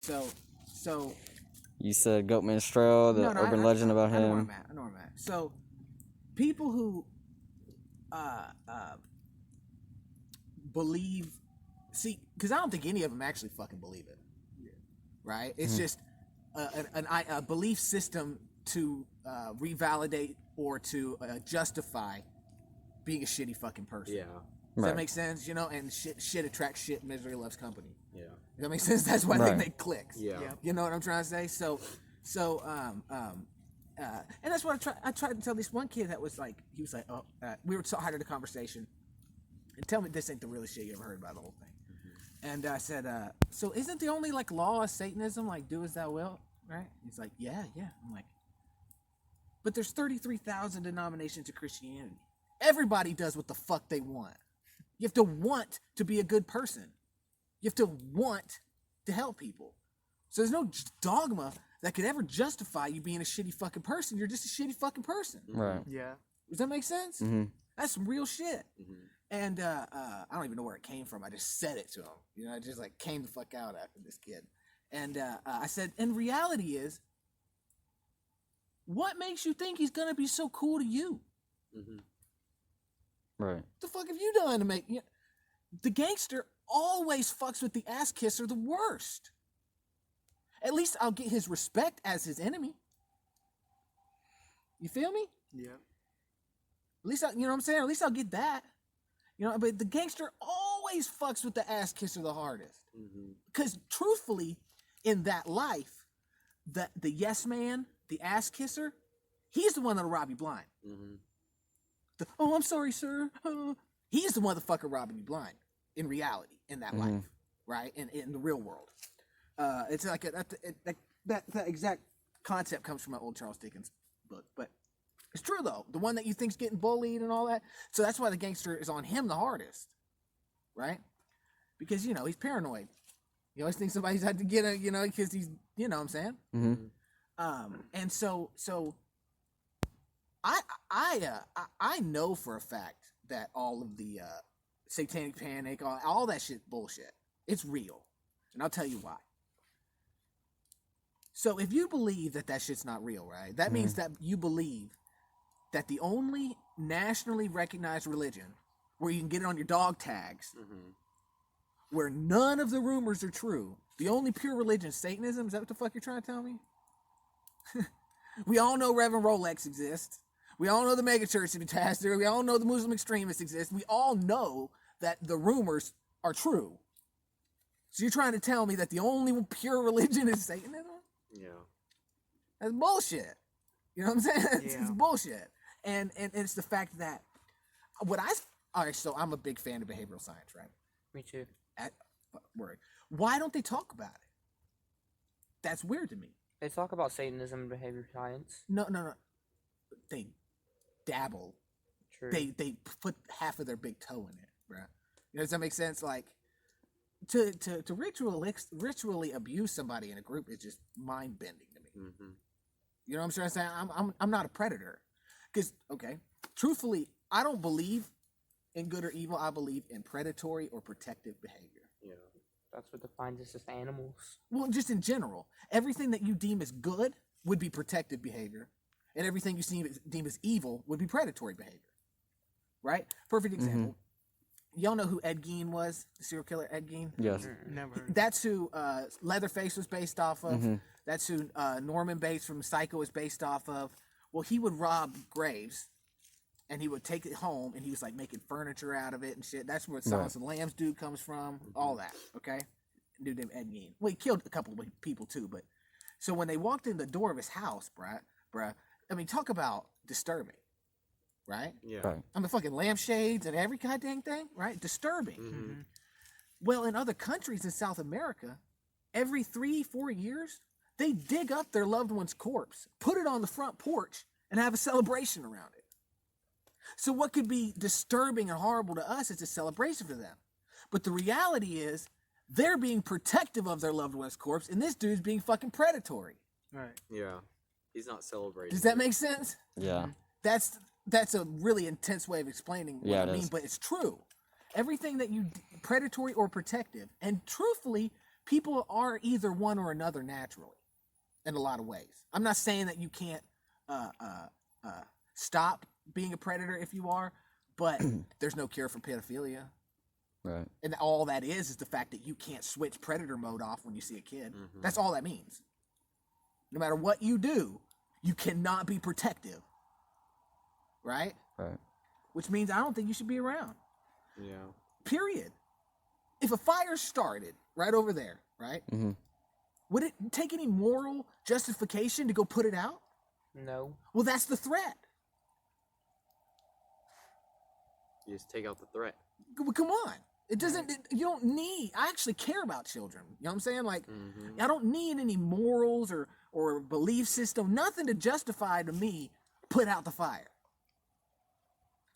So You said Goat Minstrel, the urban legend about I know him. where I'm at. I know where I'm at. So people who believe, see, because I don't think any of them actually fucking believe it. Right? It's just a belief system to revalidate or to justify being a shitty fucking person. Yeah. Does that make sense? You know, and shit attracts shit. Misery loves company. Yeah. Does that make sense? That's why they make clicks. Yeah. You know what I'm trying to say? And that's what I tried to tell this one kid that was like, he was like, oh, we were started a conversation, and tell me this ain't the realest shit you ever heard about the whole thing. And I said, so isn't the only like law of Satanism like do as thou wilt, right? He's like, yeah. I'm like, but there's 33,000 denominations of Christianity. Everybody does what the fuck they want. You have to want to be a good person. You have to want to help people. So there's no dogma that could ever justify you being a shitty fucking person. You're just a shitty fucking person. Right. Yeah. Does that make sense? Mm-hmm. That's some real shit. Mm-hmm. And I don't even know where it came from. I just said it to him. You know, I just like came the fuck out after this kid. And I said, and reality is, what makes you think he's gonna be so cool to you? Mm-hmm. Right. What the fuck have you done to make you? The gangster always fucks with the ass kisser the worst. At least I'll get his respect as his enemy. You feel me? Yeah. At least you know what I'm saying? At least I'll get that. You know, but the gangster always fucks with the ass kisser the hardest. Mm-hmm. Because truthfully, in that life, the yes man, the ass kisser, he's the one that'll rob you blind. Mm-hmm. Oh, I'm sorry, sir. He's the motherfucker robbing you blind in reality, in that life, right? In the real world. It's like that exact concept comes from an old Charles Dickens book, but it's true though. The one that you think's getting bullied and all that. So that's why the gangster is on him the hardest, right? Because you know he's paranoid. You always think somebody's had to get a, you know, because he's, you know what I'm saying. Mm-hmm. And so I know for a fact that all of the satanic panic, all that shit bullshit, it's real, and I'll tell you why. So if you believe that shit's not real, right? That means that you believe that the only nationally recognized religion where you can get it on your dog tags, where none of the rumors are true, the only pure religion is Satanism. Is that what the fuck you're trying to tell me? We all know Reverend Rolex exists. We all know the megachurch pastor. We all know the Muslim extremists exist. We all know that the rumors are true. So you're trying to tell me that the only pure religion is Satanism? Yeah. That's bullshit. You know what I'm saying? Yeah. It's bullshit. And it's the fact that all right, so I'm a big fan of behavioral science, right? Me too. Word. Why don't they talk about it? That's weird to me. They talk about Satanism and behavior science. No. They dabble. True. They put half of their big toe in it, bro. You know, does that make sense? Like to ritually abuse somebody in a group is just mind bending to me. Mm-hmm. You know what I'm trying to say? I'm not a predator, because truthfully, I don't believe in good or evil. I believe in predatory or protective behavior. Yeah. That's what defines us as animals. Well, just in general, everything that you deem as good would be protective behavior, and everything you deem as evil would be predatory behavior. Right? Perfect example. Y'all know who Ed Gein was? The serial killer Ed Gein? Yes. Never heard. That's who Leatherface was based off of. That's who Norman Bates from Psycho is based off of. Well, he would rob graves, and he would take it home, and he was like making furniture out of it and shit. That's where Silence of the Lambs dude comes from. All that, okay? Dude named Ed Gein. Well, he killed a couple of people too, but so when they walked in the door of his house, bruh, I mean, talk about disturbing, right? Yeah. Right. I mean, fucking lampshades and every goddamn thing, right? Disturbing. Well, in other countries in South America, every 3-4 years, they dig up their loved one's corpse, put it on the front porch, and have a celebration around it. So what could be disturbing and horrible to us is a celebration for them. But the reality is, they're being protective of their loved one's corpse, and this dude's being fucking predatory. Right. Yeah. He's not celebrating. Does that make sense? Yeah. That's a really intense way of explaining what I mean, is. but it's true. Everything that you predatory or protective, and truthfully, people are either one or another naturally, in a lot of ways. I'm not saying that you can't stop being a predator if you are, but there's no cure for pedophilia. Right. And all that is the fact that you can't switch predator mode off when you see a kid. Mhm. That's all that means. No matter what you do, you cannot be protective. Right? Right. Which means I don't think you should be around. Yeah. Period. If a fire started right over there, right? Mm-hmm. Would it take any moral justification to go put it out? No. Well, that's the threat. You just take out the threat. Come on. It doesn't, you don't need, I actually care about children. You know what I'm saying? Like, Mm-hmm. I don't need any morals or belief system, nothing to justify to me put out the fire.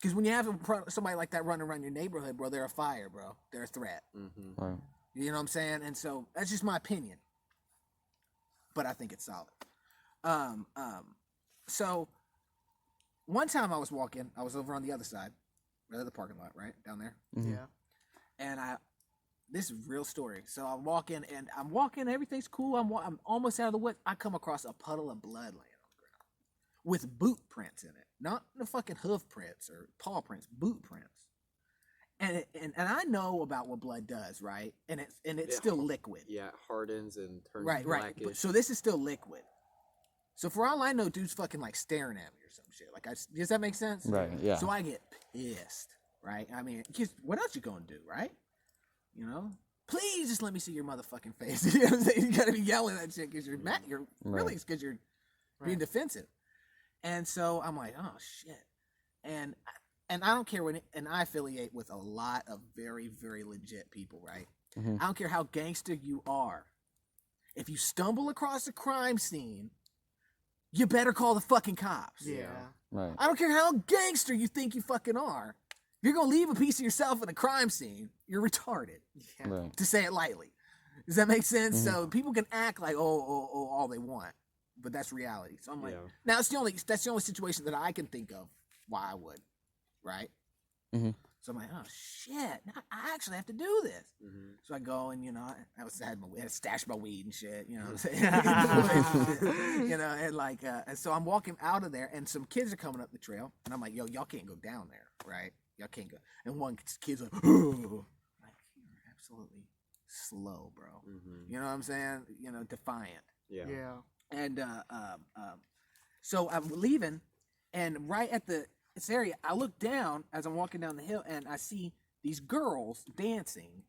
Because when you have somebody like that running around your neighborhood, bro, they're a fire, bro. They're a threat. Mm-hmm. Right. You know what I'm saying? And so that's just my opinion. But I think it's solid. So one time I was walking, I was over on the other side, right at the parking lot, right down there. Mhm. Yeah. And this is a real story. So I'm walking, everything's cool. I'm almost out of the woods. I come across a puddle of blood laying on the ground with boot prints in it, not the fucking hoof prints or paw prints, boot prints. And I know about what blood does, right? And it's still liquid. Yeah, it hardens and turns Right. blackish. But, so this is still liquid. So for all I know, dude's fucking like staring at me or some shit. Like, does that make sense? Right. Yeah. So I get pissed, right? I mean, 'cause what else you gonna do, right? You know, please just let me see your motherfucking face. You know what I'm saying? You gotta be yelling that shit because you're mad. You're really it's because you're being defensive. And so I'm like, oh shit. And I don't care and I affiliate with a lot of very, very legit people, right? Mhm. I don't care how gangster you are. If you stumble across a crime scene, you better call the fucking cops. Yeah. Right. I don't care how gangster you think you fucking are. If you're gonna leave a piece of yourself in a crime scene, you're retarded. Right. To say it lightly. Does that make sense? Mhm. So people can act like all they want, but that's reality. So I'm like, Yeah. now that's the only situation that I can think of why I would, right? Mhm. So I'm like, oh shit, I actually have to do this. Mm-hmm. So I go and I had stashed my weed and shit, you know what I'm saying? You know, and like, and so I'm walking out of there, and some kids are coming up the trail, and I'm like, yo, y'all can't go down there, right? Y'all can't go. And one kid's like, oh, like, you're absolutely slow, bro. Mm-hmm. You know what I'm saying? You know, defiant. Yeah. And so I'm leaving, and right at this area, I look down as I'm walking down the hill, and I see these girls dancing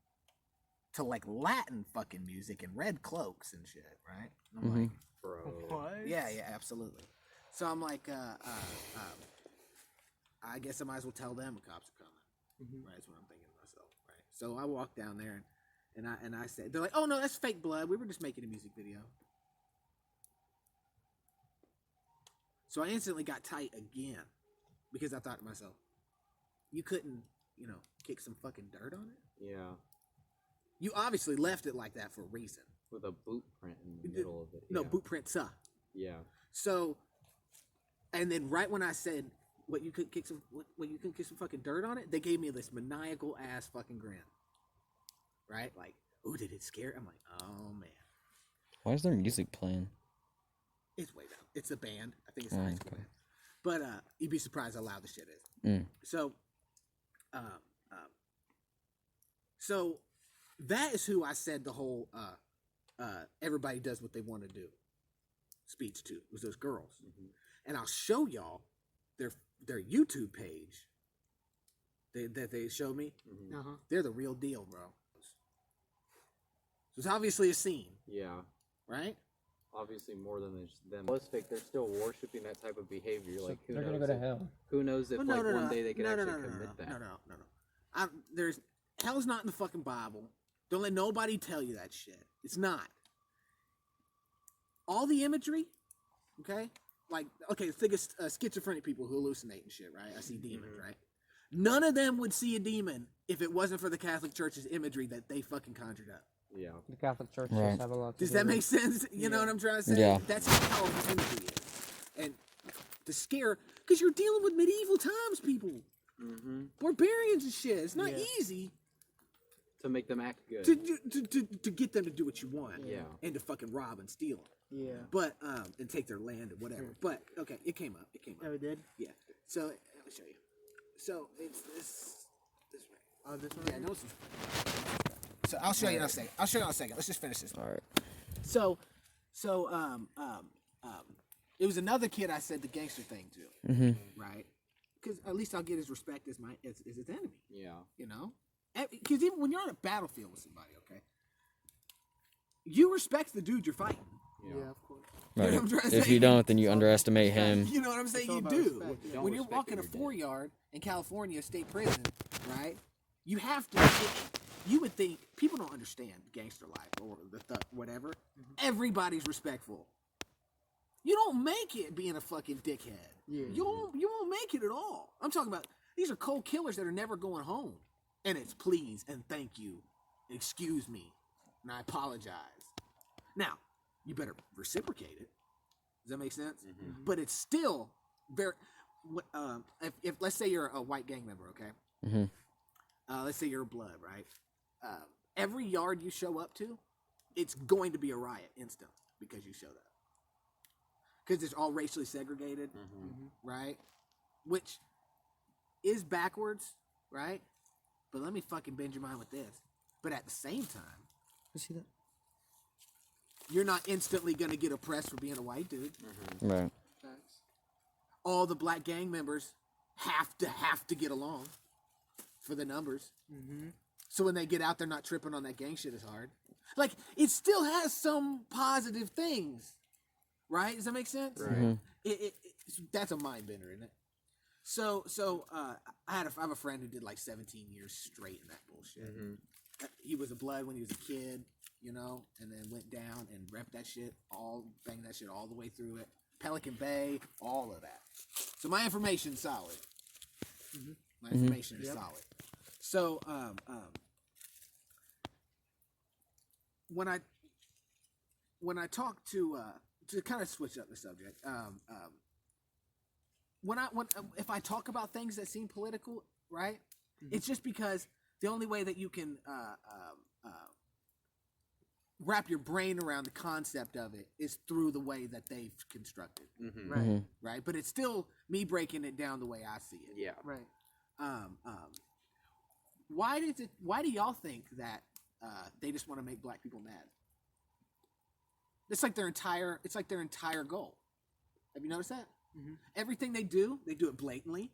to like Latin fucking music and red cloaks and shit, right? And I'm like, Bro. yeah, absolutely. So I'm like, I guess I might as well tell them the cops are coming. Right, that's what I'm thinking to myself. Right. So I walk down there, and I said, they're like, oh no, that's fake blood. We were just making a music video. So I instantly got tight again because I thought to myself, you couldn't, kick some fucking dirt on it? Yeah. You obviously left it like that for a reason. With a boot print in the middle of it. No, yeah. boot prints up. Yeah. So, and then right when I said, what, you couldn't kick some fucking dirt on it? They gave me this maniacal ass fucking grin. Right? Like, ooh, did it scare? I'm like, oh man. Why is there music playing? It's way down. It's a band. I think it's a high school Okay. band. But you'd be surprised how loud the shit is. Mm. So that is who I said the whole everybody does what they want to do speech to, was those girls. Mm-hmm. And I'll show y'all their YouTube page that they showed me. Mm-hmm. They're the real deal, bro. So it's obviously a scene, Yeah. right? Obviously more than just them. It's fake. They're still worshiping that type of behavior. Like, who They're knows? gonna go to hell. Who knows if Well, one day they could actually commit that? No. There's hell's not in the fucking Bible. Don't let nobody tell you that shit. It's not. All the imagery, okay? Like, okay, think of schizophrenic people who hallucinate and shit, right? I see demons, right? None of them would see a demon if it wasn't for the Catholic Church's imagery that they fucking conjured up. Yeah. The Catholic Church Right. does have a lot to Does do that with make sense? You know what I'm trying to say? Yeah. That's how powerful imagery is. And to scare, because you're dealing with medieval times, people. Mm-hmm. Barbarians and shit. It's not easy. to make them act good. to get them to do what you want. Yeah. And to fucking rob and steal them. Yeah. But and take their land and whatever. But okay, it came up. Oh, it did? Yeah. So let me show you. So it's this way. Oh, this one? Yeah, no. So I'll show you in a second. Let's just finish this. All right. So it was another kid I said the gangster thing to. Mm-hmm. Right? Because at least I'll get his respect as his enemy. Yeah. You know? Because even when you're on a battlefield with somebody, okay, you respect the dude you're fighting. Yeah, of course. Right. You know what I'm trying to If say? you don't, then you underestimate him. You know what I'm saying? It's all You about do. respect, yeah. When you're Don't walking a respect your 4-yard in California state prison, right? You have to. You would think people don't understand gangster life or whatever. Everybody's respectful. You don't make it being a fucking dickhead. Yeah. You won't make it at all. I'm talking about these are cold killers that are never going home. And it's please and thank you, excuse me, and I apologize. Now, you better reciprocate it. Does that make sense? But it's still very. If let's say you're a white gang member, okay? Mm-hmm. Let's say you're a blood, right? Every yard you show up to, it's going to be a riot instant because you showed up. Because it's all racially segregated, right? Which is backwards, right? But let me fucking bend your mind with this. But at the same time, You see that? you're not instantly gonna get oppressed for being a white dude. Right. Facts. All the black gang members have to get along for the numbers. So when they get out, they're not tripping on that gang shit as hard. Like it still has some positive things, right? Does that make sense? Right. That's a mind bender, isn't it? So I have a friend who did like 17 years straight in that bullshit. He was a blood when he was a kid, you know, and then went down and repped that shit, banged that shit all the way through it. Pelican Bay, all of that. So my information's solid. My information is solid. So when I talk to kind of switch up the subject, if I talk about things that seem political, right? It's just because the only way that you can wrap your brain around the concept of it is through the way that they've constructed, Right. right? But it's still me breaking it down the way I see it. Yeah. Right. Why do y'all think that they just want to make black people mad? It's like their entire goal. Have you noticed that? Everything they do it blatantly,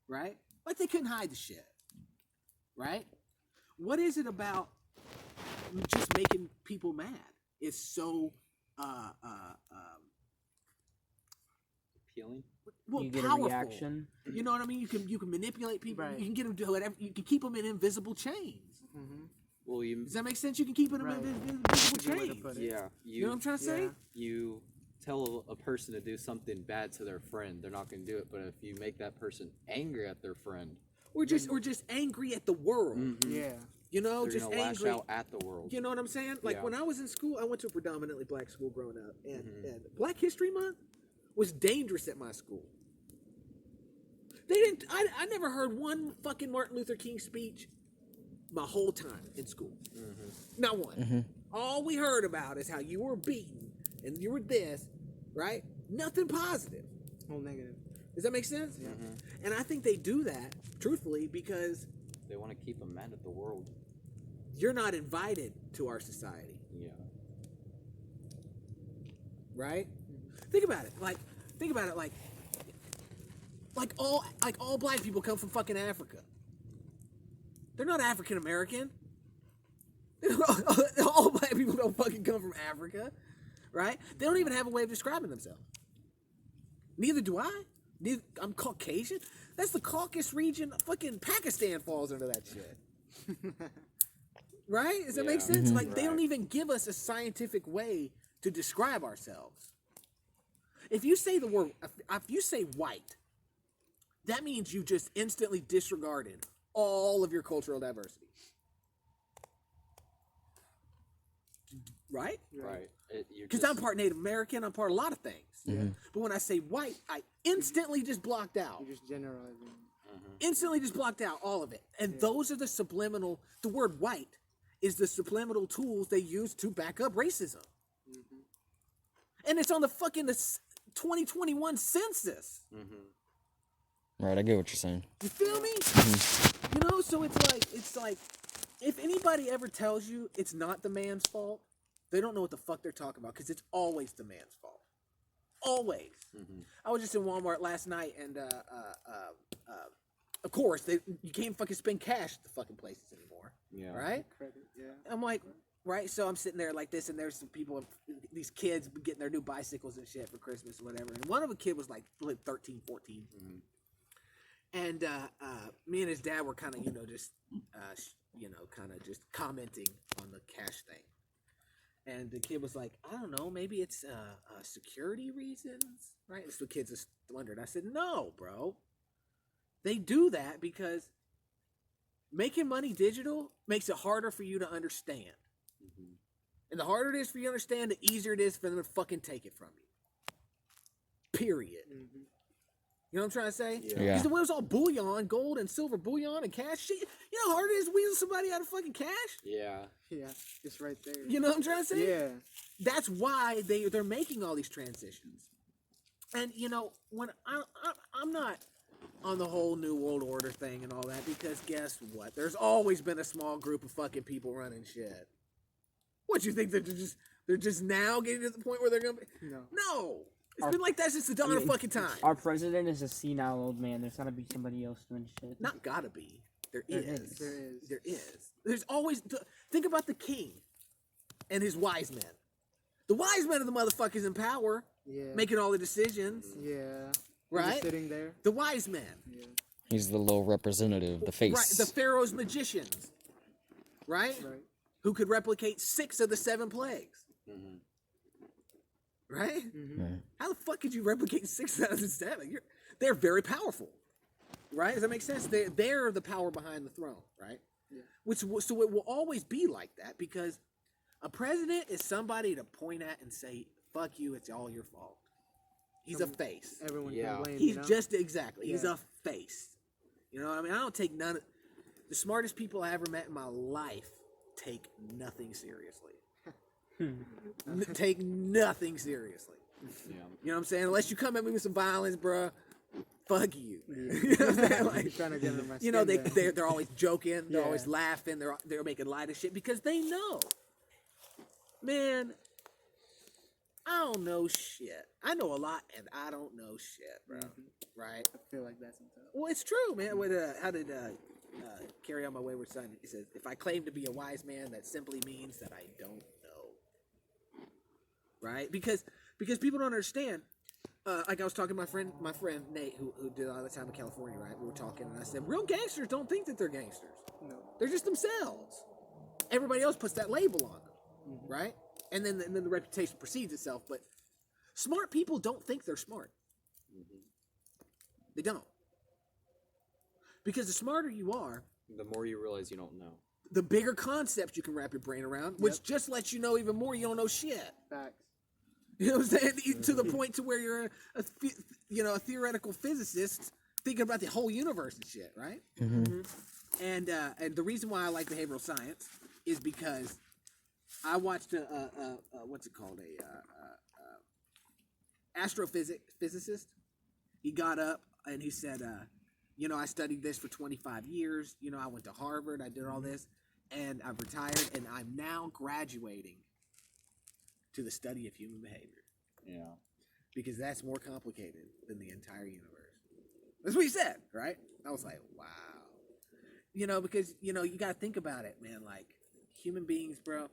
right? Like they couldn't hide the shit, right? What is it about just making people mad? It's so Appealing. well, You get powerful. a reaction. You know what I mean? You can manipulate people. Right. You can get them to do whatever. You can keep them in invisible chains. Well, you. Does that make sense? You can keep them Right. in invisible Good way to chains. put it. Yeah. You know what I'm trying to say? Yeah. You tell a person to do something bad to their friend, they're not going to do it. But if you make that person angry at their friend, Or just angry at the world. Yeah. You know, they're just going to lash angry. out at the world. You know what I'm saying? Like Yeah. when I was in school, I went to a predominantly black school growing up, and Black History Month was dangerous at my school. They didn't. I never heard one fucking Martin Luther King speech my whole time in school. Not one. All we heard about is how you were beaten and you were this, right? Nothing positive. Whole negative. Does that make sense? Yeah. And I think they do that, truthfully, because They want to keep them mad at the world. you're not invited to our society, Yeah. right? Think about it. Like all black people come from fucking Africa. They're not African American. All black people don't fucking come from Africa, right? They don't even have a way of describing themselves. Neither do I. I'm Caucasian. That's the Caucasus region. Fucking Pakistan falls under that shit. Right? Does that make Yeah. sense? Like they don't Right. even give us a scientific way to describe ourselves. If you say the word, if you say white, that means you just instantly disregarded all of your cultural diversity. Right? Right. Because I'm part Native American, I'm part of a lot of things. But when I say white, I instantly just blocked out. You're just generalizing. Instantly just blocked out all of it. And those are the subliminal, the word white is the subliminal tools they use to back up racism. And it's on the fucking 2021 census. Right, I get what you're saying. You feel me? You know, so it's like, if anybody ever tells you it's not the man's fault, they don't know what the fuck they're talking about, because it's always the man's fault. Always. I was just in Walmart last night, and of course you can't fucking spend cash at the fucking places anymore. Yeah. Right? Credit, yeah. I'm like, right? So I'm sitting there like this, and there's some people, these kids getting their new bicycles and shit for Christmas or whatever. And one of the kid was like 13, 14. And me and his dad were kind of, just, kind of just commenting on the cash thing. And the kid was like, I don't know, maybe it's security reasons, right? So the kids just wondered. I said, no, bro. They do that because making money digital makes it harder for you to understand. And the harder it is for you to understand, the easier it is for them to fucking take it from you. Period. You know what I'm trying to say? Yeah. Because the way it was all bullion, gold and silver bullion and cash shit. You know how hard it is to weasel somebody out of fucking cash? Yeah. Yeah, it's right there. You know what I'm trying to say? Yeah. That's why they're making all these transitions. And when I'm not on the whole New World Order thing and all that, because guess what? There's always been a small group of fucking people running shit. What, you think they're just now getting to the point where they're gonna be? No. It's been like that since the dawn of fucking time. Our president is a senile old man. There's gotta be somebody else doing shit. Not gotta be. There There is. is. There is. There is. There's always. Think about the king and his wise men. The wise men are the motherfuckers in power, Yeah. making all the decisions. Yeah. Right? Just sitting there. The wise men. Yeah. He's the little representative, the face. Right. The Pharaoh's magicians. Right? Right. Who could replicate 6 of the 7 plagues. Right? Right. How the fuck could you replicate 6 out of the 7? They're very powerful. Right? Does that make sense? They're the power behind the throne. Right? Yeah. So it will always be like that, because a president is somebody to point at and say, fuck you, it's all your fault. He's a face. Everyone Yeah. can blame. He's just exactly. He's Yeah. a face. You know what I mean? I don't take none of the smartest people I ever met in my life take nothing seriously. Take nothing seriously. Yeah. You know what I'm saying? Unless you come at me with some violence, bruh, fuck you. You know what I'm saying? Like, trying to get under my you know, skin there. they're always joking, they're Yeah. always laughing, they're making light of shit because they know. Man, I don't know shit. I know a lot and I don't know shit, bro. Right? I feel like that sometimes. Well, it's true, man. What, how did Carry On My Wayward Son? He says, if I claim to be a wise man, that simply means that I don't know. Right? Because people don't understand. Like I was talking to my friend Nate, who did all the time in California, right? We were talking, and I said, real gangsters don't think that they're gangsters. No. They're just themselves. Everybody else puts that label on them, right? And then the reputation precedes itself. But smart people don't think they're smart. They don't. Because the smarter you are, The more you realize you don't know. the bigger concepts you can wrap your brain around, which just lets you know even more you don't know shit. Facts. You know what I'm saying? To the point to where you're a theoretical physicist thinking about the whole universe and shit, right? And the reason why I like behavioral science is because I watched what's it called, astrophysicist. He got up and he said, I studied this for 25 years. I went to Harvard. I did all this, and I've retired, and I'm now graduating to the study of human behavior. Yeah. Because that's more complicated than the entire universe. That's what he said, right? I was like, wow. Because, you got to think about it, man. Like, human beings, bro.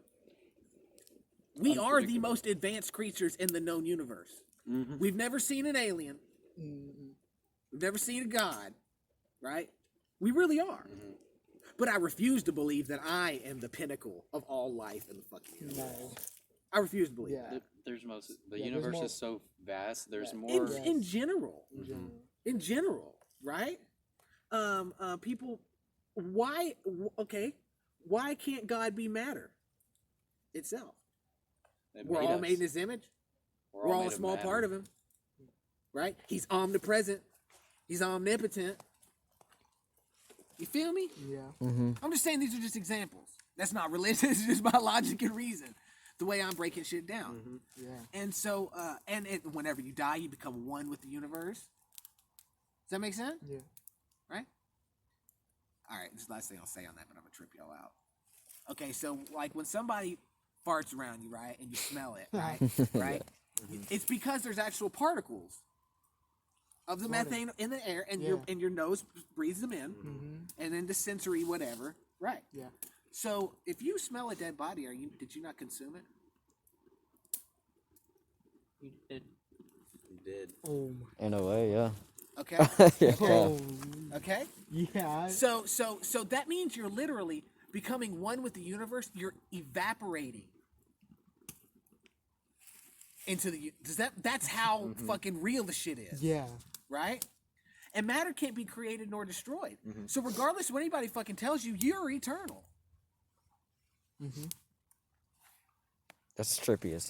We are the most advanced creatures in the known universe. We've never seen an alien. We've never seen a god, right? We really are. But I refuse to believe that I am the pinnacle of all life in the fucking universe. I refuse to believe that. The there's universe more. is so vast. There's more. In general. Mm-hmm. In general, right? People, why can't God be matter itself? We're all made in His image. We're all a small part of Him, right? He's omnipresent. He's omnipotent. You feel me? Yeah. Mm-hmm. I'm just saying these are just examples. That's not religious. It's just my logic and reason. The way I'm breaking shit down. Mm-hmm. Yeah. And so, whenever you die, you become one with the universe. Does that make sense? Yeah. Right? All right, this is the last thing I'll say on that, but I'm going to trip y'all out. Okay, so, like, when somebody farts around you, right, and you smell it, right? Right? It's because there's actual particles of the Floating. methane in the air, and Yeah. your nose breathes them in, Mm-hmm. and then the sensory whatever. Right. Yeah. So, if you smell a dead body, did you not consume it? You did. You did. Oh. In a way, yeah. Okay. Yeah. Oh. Okay. Yeah. So that means you're literally becoming one with the universe. You're evaporating into the. That's how fucking real the shit is. Yeah. Right. And matter can't be created nor destroyed. So regardless of what anybody fucking tells you, you're eternal. Mm-hmm. That's trippy as